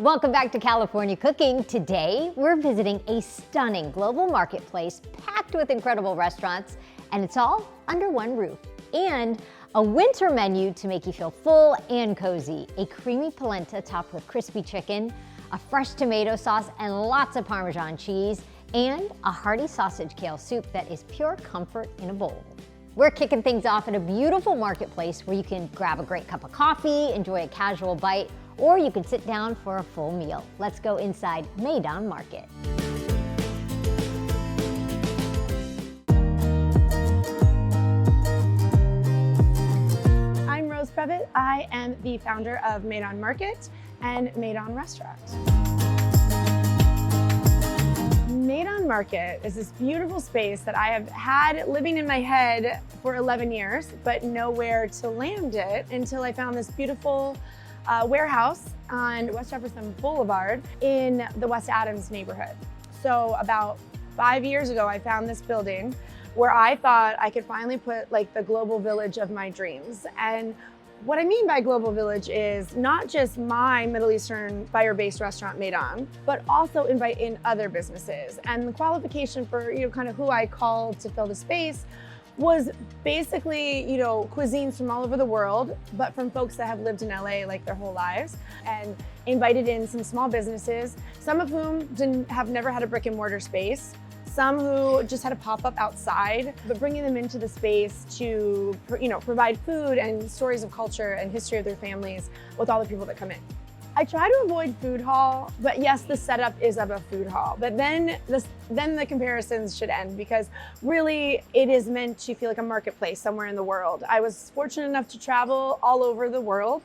Welcome back to California Cooking. Today, we're visiting a stunning global marketplace packed with incredible restaurants, and it's all under one roof. And a winter menu to make you feel full and cozy. A creamy polenta topped with crispy chicken, a fresh tomato sauce, and lots of Parmesan cheese, and a hearty sausage kale soup that is pure comfort in a bowl. We're kicking things off at a beautiful marketplace where you can grab a great cup of coffee, enjoy a casual bite, or you can sit down for a full meal. Let's go inside Maydan Market. I'm Rose Previtt. I am the founder of Maydan Market and Maydan Restaurant. Maydan Market is this beautiful space that I have had living in my head for 11 years, but nowhere to land it until I found this beautiful warehouse on West Jefferson Boulevard in the West Adams neighborhood. So about 5 years ago, I found this building where I thought I could finally put like the global village of my dreams. And what I mean by global village is not just my Middle Eastern fire-based restaurant Maydan, but also invite in other businesses. And the qualification for kind of who I called to fill the space was basically, cuisines from all over the world, but from folks that have lived in LA like their whole lives, and invited in some small businesses, some of whom have never had a brick and mortar space, some who just had a pop-up outside, but bringing them into the space to, provide food and stories of culture and history of their families with all the people that come in. I try to avoid food hall, but yes, the setup is of a food hall. But then the comparisons should end, because really it is meant to feel like a marketplace somewhere in the world. I was fortunate enough to travel all over the world,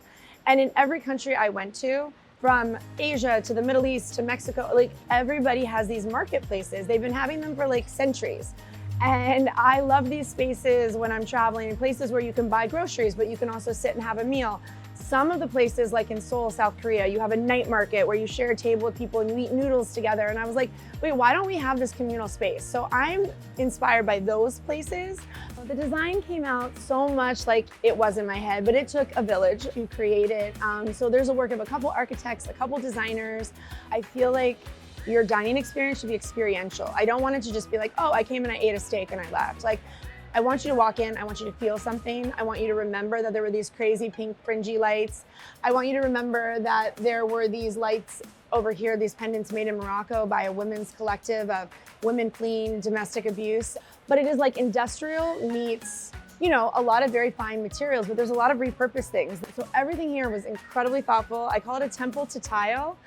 and in every country I went to, from Asia to the Middle East to Mexico, like everybody has these marketplaces. They've been having them for like centuries. And I love these spaces when I'm traveling, places where you can buy groceries, but you can also sit and have a meal. Some of the places, like in Seoul, South Korea, you have a night market where you share a table with people and you eat noodles together. And I was like, wait, why don't we have this communal space? So I'm inspired by those places. The design came out so much like it was in my head, but it took a village to create it. So there's a work of a couple architects, a couple designers. I feel like your dining experience should be experiential. I don't want it to just be like, oh, I came and I ate a steak and I left. Like, I want you to walk in, I want you to feel something. I want you to remember that there were these crazy pink fringy lights. I want you to remember that there were these lights over here, these pendants made in Morocco by a women's collective of women fleeing domestic abuse. But it is like industrial meets, a lot of very fine materials, but there's a lot of repurposed things. So everything here was incredibly thoughtful. I call it a temple to tile.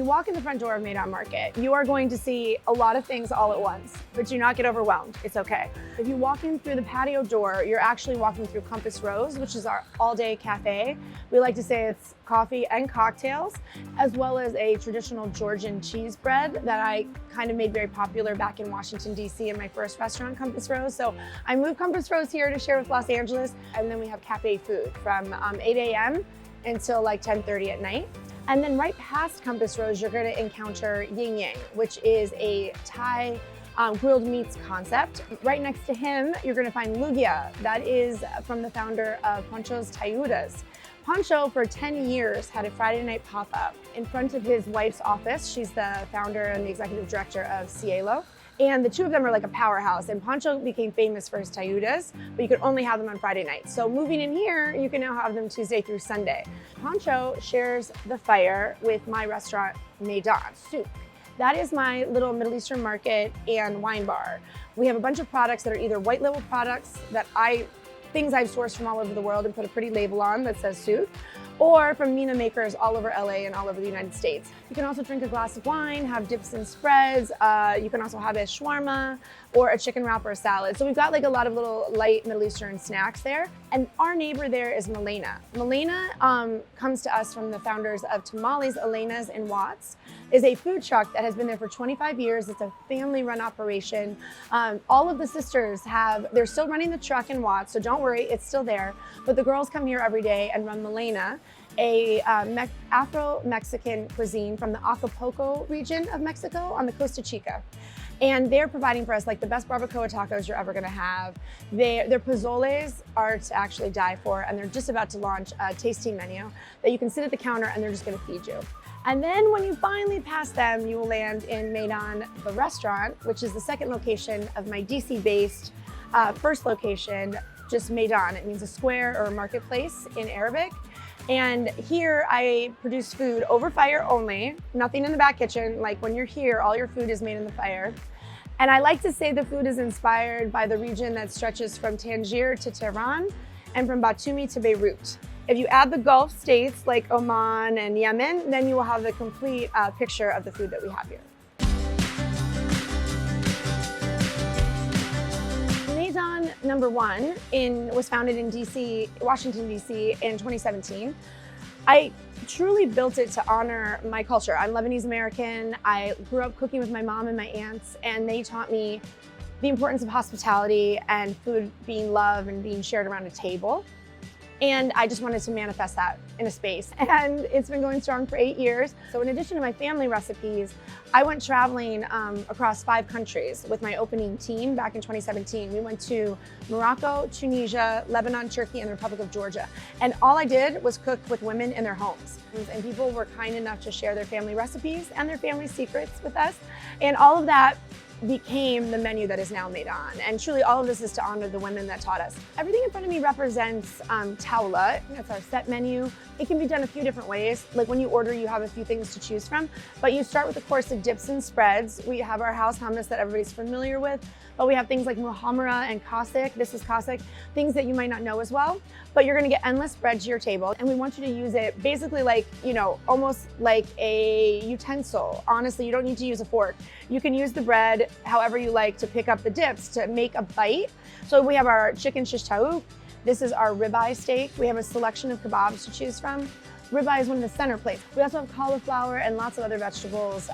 Walk in the front door of Maydan Market, you are going to see a lot of things all at once, but do not get overwhelmed. It's okay. If you walk in through the patio door, you're actually walking through Compass Rose, which is our all-day cafe. We like to say it's coffee and cocktails, as well as a traditional Georgian cheese bread that I kind of made very popular back in Washington, D.C. in my first restaurant, Compass Rose. So I moved Compass Rose here to share with Los Angeles, and then we have cafe food from 8 a.m. until like 10:30 at night. And then right past Compass Rose, you're going to encounter Yin Yang, which is a Thai grilled meats concept. Right next to him, you're going to find Lugia. That is from the founder of Pancho's Tayudas. Pancho, for 10 years, had a Friday night pop-up in front of his wife's office. She's the founder and the executive director of Cielo. And the two of them are like a powerhouse. And Pancho became famous for his tayudas, but you could only have them on Friday nights. So moving in here, you can now have them Tuesday through Sunday. Pancho shares the fire with my restaurant, Maydan Soup. That is my little Middle Eastern market and wine bar. We have a bunch of products that are either white label products things I've sourced from all over the world and put a pretty label on that says soup, or from Mina makers all over LA and all over the United States. You can also drink a glass of wine, have dips and spreads. You can also have a shawarma or a chicken wrap or a salad. So we've got like a lot of little light Middle Eastern snacks there. And our neighbor there is Milena. Milena comes to us from the founders of Tamales, Elena's in Watts, is a food truck that has been there for 25 years. It's a family-run operation. All of the sisters they're still running the truck in Watts, so don't worry, it's still there. But the girls come here every day and run Milena, a Afro-Mexican cuisine from the Acapulco region of Mexico on the Costa Chica. And they're providing for us like the best barbacoa tacos you're ever gonna have. Their pozzoles are to actually die for, and they're just about to launch a tasting menu that you can sit at the counter and they're just gonna feed you. And then when you finally pass them, you will land in Maydan, the restaurant, which is the second location of my DC-based first location, just Maidan. It means a square or a marketplace in Arabic. And here I produce food over fire only, nothing in the back kitchen. Like when you're here, all your food is made in the fire. And I like to say the food is inspired by the region that stretches from Tangier to Tehran and from Batumi to Beirut. If you add the Gulf states like Oman and Yemen, then you will have the complete picture of the food that we have here. Maydan #1 was founded in DC, Washington, DC in 2017. I truly built it to honor my culture. I'm Lebanese American. I grew up cooking with my mom and my aunts, and they taught me the importance of hospitality and food being loved and being shared around a table. And I just wanted to manifest that in a space. And it's been going strong for 8 years. So in addition to my family recipes, I went traveling across 5 countries with my opening team back in 2017. We went to Morocco, Tunisia, Lebanon, Turkey, and the Republic of Georgia. And all I did was cook with women in their homes. And people were kind enough to share their family recipes and their family secrets with us. And all of that became the menu that is now Maydan. And truly all of this is to honor the women that taught us. Everything in front of me represents tawla. That's our set menu. It can be done a few different ways. Like when you order, you have a few things to choose from, but you start with a course of dips and spreads. We have our house hummus that everybody's familiar with, but we have things like muhammara and kasik. This is kasik, things that you might not know as well, but you're gonna get endless bread to your table. And we want you to use it basically like, almost like a utensil. Honestly, you don't need to use a fork. You can use the bread however you like to pick up the dips to make a bite. So we have our chicken shish taouk. This is our ribeye steak. We have a selection of kebabs to choose from. Ribeye is one of the center plates. We also have cauliflower and lots of other vegetables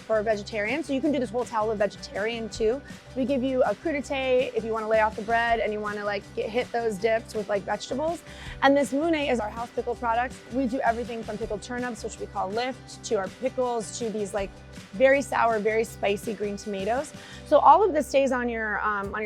for vegetarians. So you can do this whole towel of vegetarian too. We give you a crudité if you want to lay off the bread and you want to hit those dips with vegetables. And this moune is our house pickle product. We do everything from pickled turnips, which we call lift, to our pickles, to these very sour, very spicy green tomatoes. So all of this stays on your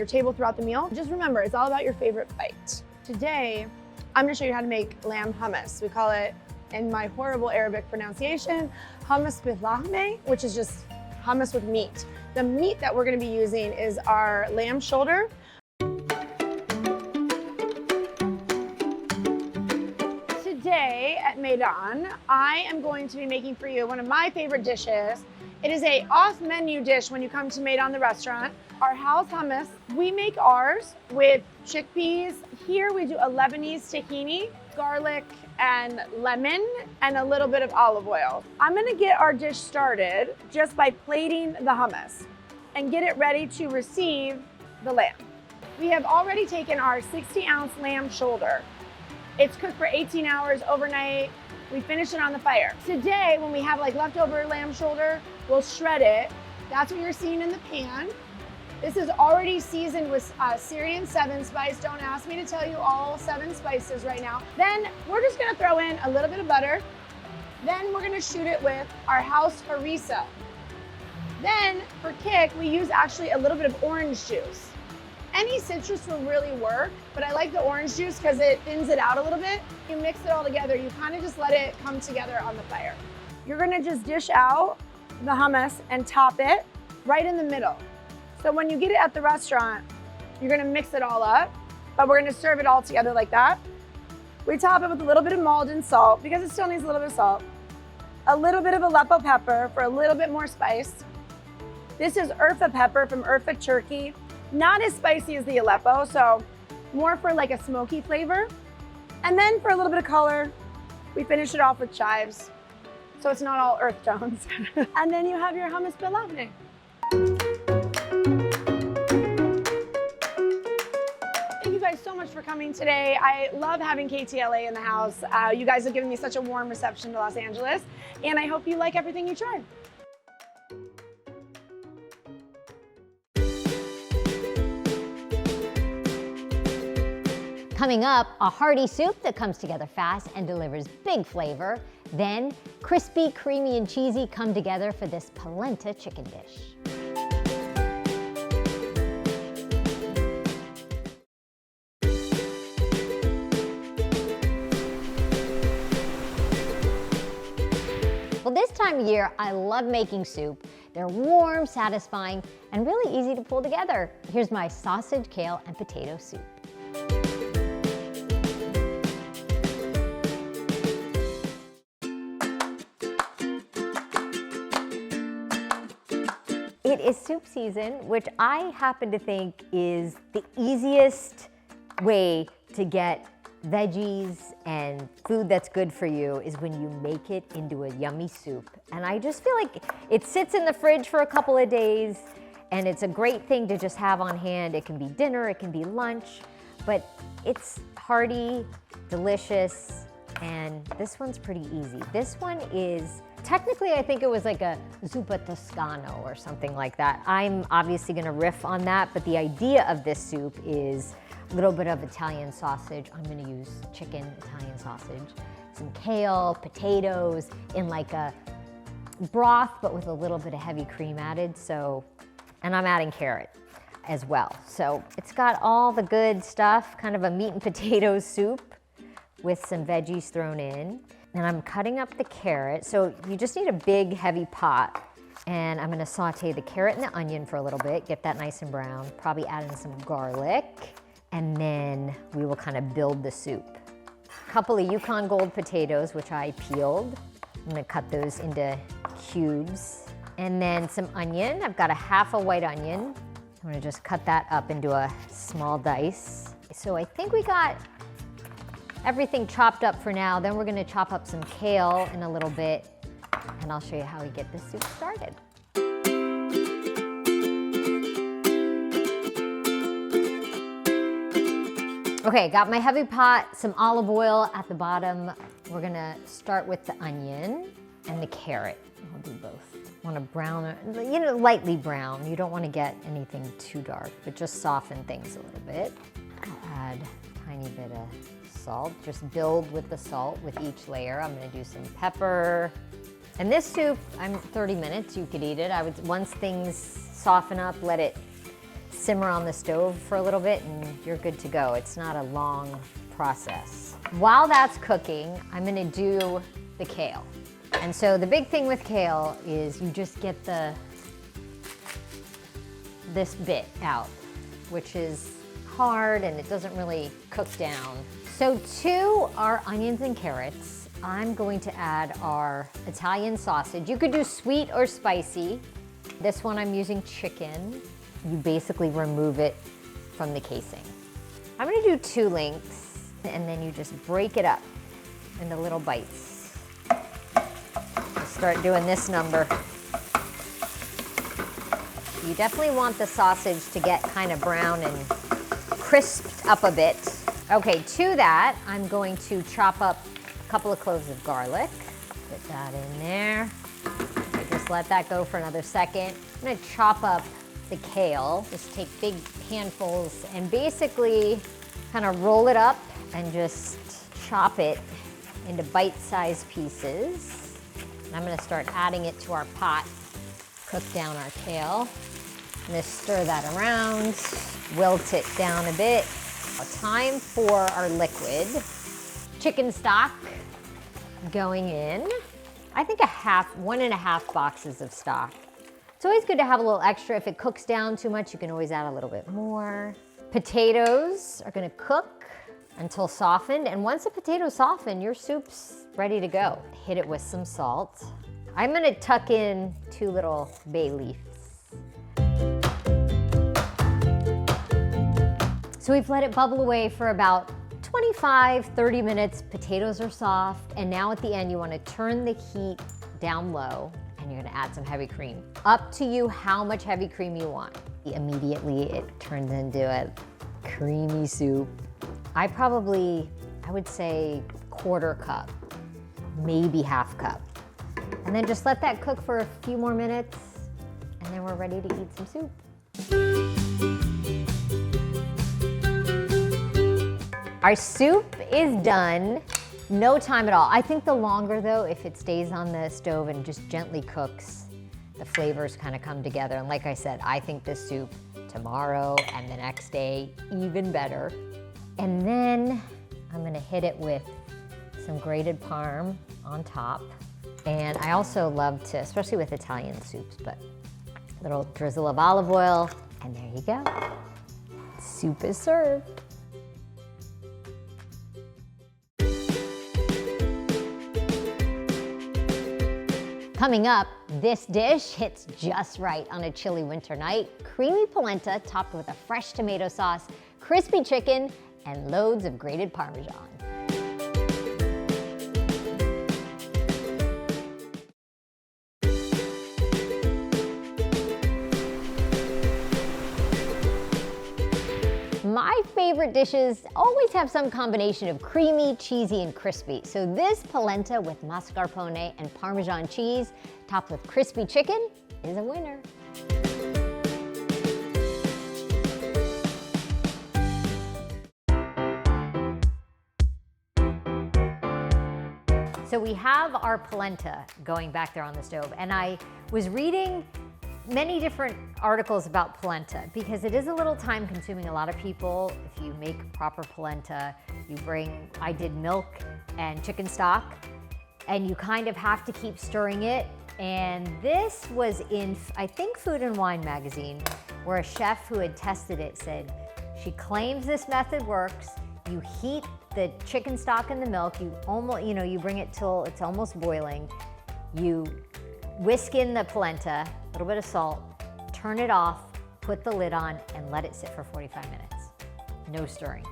table throughout the meal. Just remember, it's all about your favorite bite. Today, I'm gonna show you how to make lamb hummus. We call it, in my horrible Arabic pronunciation, hummus with lahme, which is just hummus with meat. The meat that we're gonna be using is our lamb shoulder. Today at Maydan, I am going to be making for you one of my favorite dishes. It is a off-menu dish when you come to Maydan the restaurant. Our house hummus, we make ours with chickpeas. Here we do a Lebanese tahini, garlic and lemon, and a little bit of olive oil. I'm gonna get our dish started just by plating the hummus and get it ready to receive the lamb. We have already taken our 60-ounce lamb shoulder. It's cooked for 18 hours overnight. We finish it on the fire. Today, when we have leftover lamb shoulder, we'll shred it. That's what you're seeing in the pan. This is already seasoned with Syrian 7 spice. Don't ask me to tell you all 7 spices right now. Then we're just gonna throw in a little bit of butter. Then we're gonna shoot it with our house harissa. Then for kick, we use actually a little bit of orange juice. Any citrus will really work, but I like the orange juice because it thins it out a little bit. You mix it all together, you kind of just let it come together on the fire. You're gonna just dish out the hummus and top it right in the middle. So when you get it at the restaurant, you're gonna mix it all up, but we're gonna serve it all together like that. We top it with a little bit of Maidan salt because it still needs a little bit of salt. A little bit of Aleppo pepper for a little bit more spice. This is Urfa pepper from Urfa, Turkey. Not as spicy as the Aleppo, so more for a smoky flavor. And then for a little bit of color, we finish it off with chives, so it's not all earth tones. And then you have your hummus bilafne. Thank you guys so much for coming today. I love having KTLA in the house. You guys have given me such a warm reception to Los Angeles, and I hope you like everything you tried. Coming up, a hearty soup that comes together fast and delivers big flavor. Then, crispy, creamy, and cheesy come together for this polenta chicken dish. time of year, I love making soup. They're warm, satisfying, and really easy to pull together. Here's my sausage, kale, and potato soup. It is soup season, which I happen to think is the easiest way to get veggies and food that's good for you is when you make it into a yummy soup. And I just feel like it sits in the fridge for a couple of days and it's a great thing to just have on hand. It can be dinner, it can be lunch, but it's hearty, delicious, and this one's pretty easy. This one is, technically I think it was like a zuppa toscano or something like that. I'm obviously gonna riff on that, but the idea of this soup is a little bit of Italian sausage. I'm gonna use chicken Italian sausage, some kale, potatoes in like a broth, but with a little bit of heavy cream added. So, and I'm adding carrot as well. So it's got all the good stuff, kind of a meat and potatoes soup with some veggies thrown in. And I'm cutting up the carrot. So you just need a big, heavy pot. And I'm gonna saute the carrot and the onion for a little bit, get that nice and brown, probably add in some garlic, and then we will kind of build the soup. A couple of Yukon Gold potatoes, which I peeled. I'm gonna cut those into cubes. And then some onion. I've got a half a white onion. I'm gonna just cut that up into a small dice. So I think we got everything chopped up for now. Then we're gonna chop up some kale in a little bit, and I'll show you how we get this soup started. Okay, got my heavy pot, some olive oil at the bottom. We're gonna start with the onion and the carrot. I'll do both. Want to brown it, lightly brown. You don't want to get anything too dark, but just soften things a little bit. I'll add a tiny bit of salt. Just build with the salt with each layer. I'm gonna do some pepper. And this soup, 30 minutes, you could eat it. Once things soften up, let it simmer on the stove for a little bit and you're good to go. It's not a long process. While that's cooking, I'm gonna do the kale. And so the big thing with kale is you just get this bit out, which is hard and it doesn't really cook down. So to our onions and carrots, I'm going to add our Italian sausage. You could do sweet or spicy. This one I'm using chicken. You basically remove it from the casing. I'm gonna do 2 lengths and then you just break it up into little bites. Just start doing this number. You definitely want the sausage to get kind of brown and crisped up a bit. Okay, to that, I'm going to chop up a couple of cloves of garlic. Put that in there. Just let that go for another second. I'm gonna chop up the kale. Just take big handfuls and basically kind of roll it up and just chop it into bite-sized pieces. And I'm gonna start adding it to our pot. Cook down our kale. I'm gonna stir that around, wilt it down a bit. Time for our liquid. Chicken stock going in. I think 1.5 boxes of stock. It's always good to have a little extra. If it cooks down too much, you can always add a little bit more. Potatoes are gonna cook until softened. And once the potatoes soften, your soup's ready to go. Hit it with some salt. I'm gonna tuck in 2 little bay leaves. So we've let it bubble away for about 25-30 minutes. Potatoes are soft. And now at the end, you wanna turn the heat down low and you're gonna add some heavy cream. Up to you how much heavy cream you want. Immediately it turns into a creamy soup. I would say 1/4 cup, maybe 1/2 cup. And then just let that cook for a few more minutes and then we're ready to eat some soup. Our soup is done. No time at all. I think the longer though, if it stays on the stove and just gently cooks, the flavors kind of come together. And like I said, I think this soup tomorrow and the next day, even better. And then I'm gonna hit it with some grated parm on top. And I also love to, especially with Italian soups, but little drizzle of olive oil, and there you go. Soup is served. Coming up, this dish hits just right on a chilly winter night. Creamy polenta topped with a fresh tomato sauce, crispy chicken, and loads of grated Parmesan. My favorite dishes always have some combination of creamy, cheesy, and crispy. So this polenta with mascarpone and Parmesan cheese topped with crispy chicken is a winner. So we have our polenta going back there on the stove, and I was reading many different articles about polenta because it is a little time consuming. A lot of people, if you make proper polenta, I did milk and chicken stock, and you kind of have to keep stirring it. And this was in, I think, Food and Wine magazine, where a chef who had tested it said, she claims this method works. You heat the chicken stock in the milk, you bring it till it's almost boiling. You whisk in the polenta, a little bit of salt, turn it off, put the lid on, and let it sit for 45 minutes. No stirring.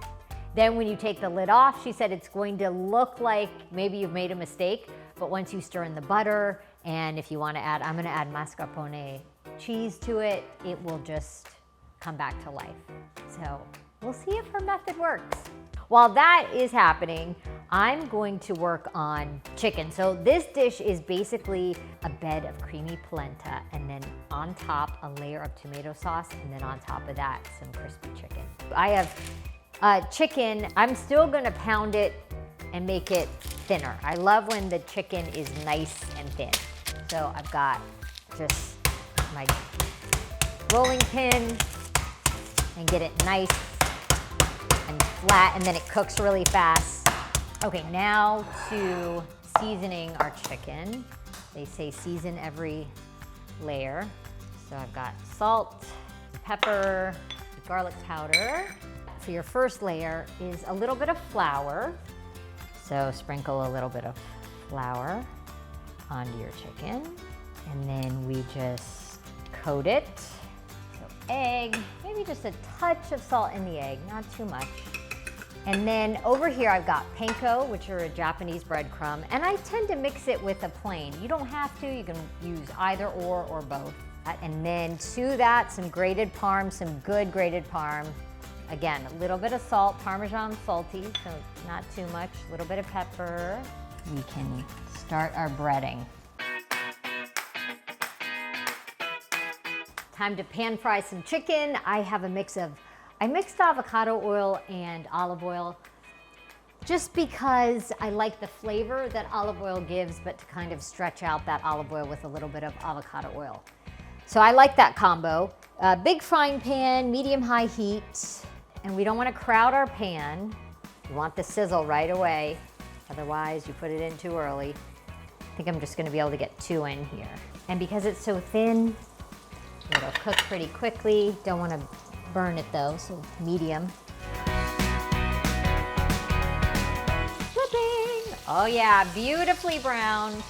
Then when you take the lid off, she said it's going to look like maybe you've made a mistake, but once you stir in the butter, and if you want to add, I'm going to add mascarpone cheese to it, it will just come back to life. So we'll see if her method works. While that is happening, I'm going to work on chicken. So this dish is basically a bed of creamy polenta, and then on top a layer of tomato sauce, and then on top of that some crispy chicken. I have chicken. I'm still gonna pound it and make it thinner. I love when the chicken is nice and thin. So I've got just my rolling pin and get it nice and flat, and then it cooks really fast. Okay, now to seasoning our chicken. They say season every layer. So I've got salt, pepper, garlic powder. For your first layer is a little bit of flour. So sprinkle a little bit of flour onto your chicken. And then we just coat it. So egg, maybe just a touch of salt in the egg, not too much. And then over here I've got panko, which are a Japanese breadcrumb, and I tend to mix it with a plain. You don't have to, you can use either or both. And then to that, some grated parm, some good grated parm. Again, a little bit of salt, Parmesan salty, so not too much, a little bit of pepper. We can start our breading. Time to pan fry some chicken. I have a mix of, I mixed avocado oil and olive oil just because I like the flavor that olive oil gives, but to kind of stretch out that olive oil with a little bit of avocado oil. So I like that combo. Big frying pan, medium-high heat, and we don't want to crowd our pan. You want the sizzle right away, otherwise you put it in too early. I think I'm just going to be able to get 2 in here. And because it's so thin, it'll cook pretty quickly. Don't want to burn it though, so medium. Flipping! Oh yeah, beautifully browned.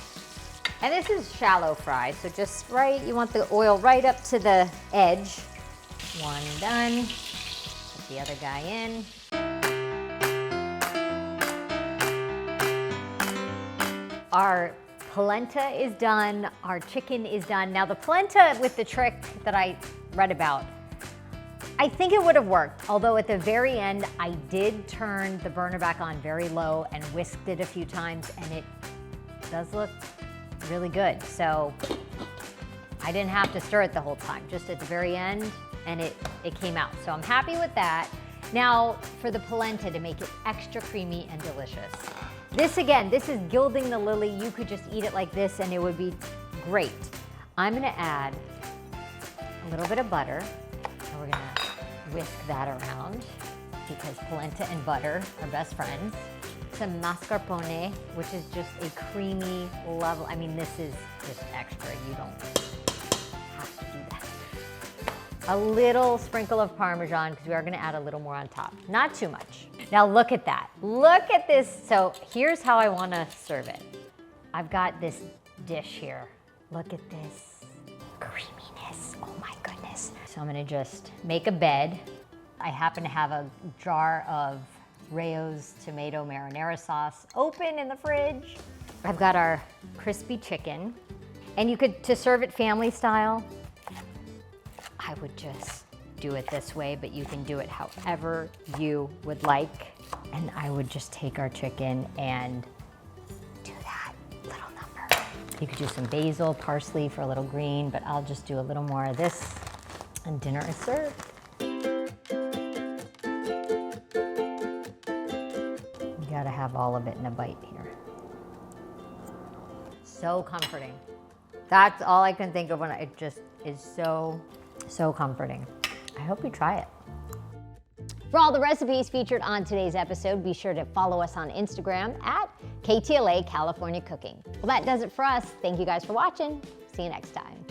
And this is shallow fry, so just right, you want the oil right up to the edge. One done. Put the other guy in. Our polenta is done, our chicken is done. Now the polenta with the trick that I read about, I think it would have worked, although at the very end, I did turn the burner back on very low and whisked it a few times, and it does look really good. So I didn't have to stir it the whole time, just at the very end, and it came out. So I'm happy with that. Now for the polenta to make it extra creamy and delicious. This again, this is gilding the lily. You could just eat it like this and it would be great. I'm gonna add a little bit of butter, and we're gonna whisk that around because polenta and butter are best friends. some mascarpone, which is just a creamy level. I mean, this is just extra. You don't have to do that. A little sprinkle of Parmesan, because we are gonna add a little more on top. Not too much. Now look at that. Look at this. So here's how I wanna serve it. I've got this dish here. Look at this creaminess. Oh my goodness. So I'm gonna just make a bed. I happen to have a jar of Rayo's tomato marinara sauce open in the fridge. I've got our crispy chicken. And you could, to serve it family style, I would just do it this way, but you can do it however you would like. And I would just take our chicken and do that little number. You could do some basil, parsley for a little green, but I'll just do a little more of this and dinner is served. You gotta have all of it in a bite here. So comforting. That's all I can think of when it just is so comforting. I hope you try it. For all the recipes featured on today's episode, be sure to follow us on Instagram at KTLA California Cooking. Well, that does it for us. Thank you guys for watching. See you next time.